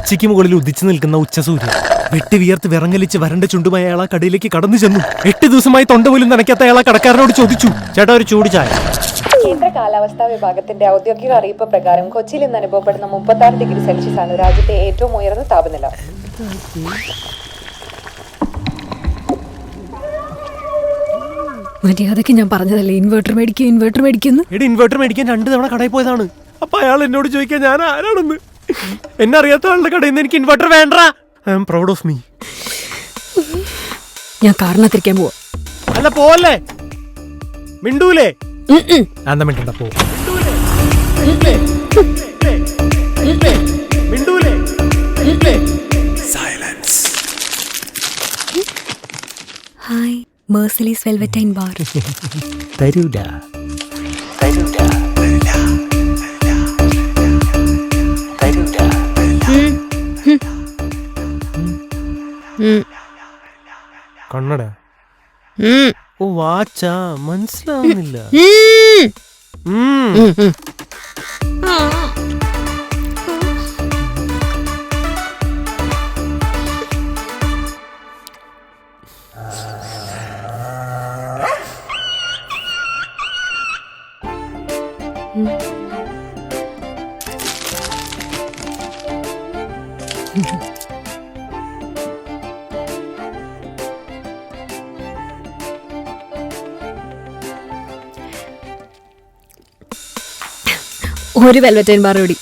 ഉച്ചയ്ക്ക് മുകളിൽ ഉദിച്ചു നിൽക്കുന്ന ഉച്ചസൂര്യൻ വെട്ടി വിയർത്ത് വിറങ്ങലിച്ച് വരണ്ട ചുണ്ടുമായി അയാൾ ആ കടയിലേക്ക് കടന്നു ചെന്നു. 8 ദിവസമായി തൊണ്ട പോലും നനയ്ക്കാത്ത അയാൾ കടക്കാരനോട് ചോദിച്ചു, ചേട്ടാ ഒരു ചൂട് ചായ. കേന്ദ്ര കാലാവസ്ഥാ വിഭാഗത്തിന്റെ ഔദ്യോഗിക അറിയിപ്പ് പ്രകാരം കൊച്ചിയിൽ ഇന്ന് അനുഭവപ്പെടുന്ന 36 ഡിഗ്രി സെൽഷ്യസ് ആണ് രാജ്യത്തെ ഏറ്റവും ഉയർന്ന താപനില. മര്യാദക്ക് ഞാൻ പറഞ്ഞതല്ലേ ഇൻവെർട്ടർ മേടിക്കുന്നു. ഇൻവെർട്ടർ മേടിക്കാൻ 2 തവണ കടയിൽ പോയതാണ്. അപ്പൊ അയാൾ എന്നോട് ചോദിക്കാൻ ഞാൻ ആരാണെന്ന്. എന്നെ അറിയാത്ത ആളുടെ കടയിൽ നിന്ന് എനിക്ക് ഇൻവെർട്ടർ വേണ്ട. I am proud of me. ഞാൻ കാരണത്തിരിക്കാൻ പോവാ. അല്ല പോവല്ലേ, മിണ്ടൂലേ? എന്താ മിണ്ടണ്ട, പോ. മിണ്ടൂലേ? സൈലൻസ്. ഹായ്, മെർസിലീസ് വെൽവെറ്റൈൻ ബാർ. തരൂല. കണ്ണട. ഓ വാച്ചാ, മനസ്സിലാവുന്നില്ല. ഒരു വെൽവെറ്റൈൻ ബാർ കൂടി.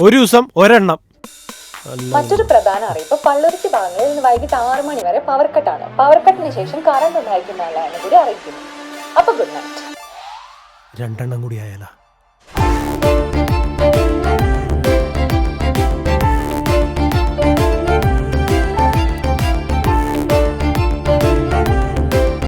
ഒരു ദിവസം ഒരെണ്ണം. മറ്റൊരു പ്രധാന അറിയിപ്പ്, പള്ളുരുത്തി ഭാഗങ്ങളിൽ ഇന്ന് വൈകിട്ട് 6 മണി വരെ പവർ കട്ടാണ്. പവർ കട്ടിന് ശേഷം കറണ്ട് ഉണ്ടായിരിക്കുന്നതാണ് കൂടി അറിയിക്കുന്നു. അപ്പൊ ഗുഡ് നൈറ്റ്. 2 എണ്ണം കൂടി ആയാലാ.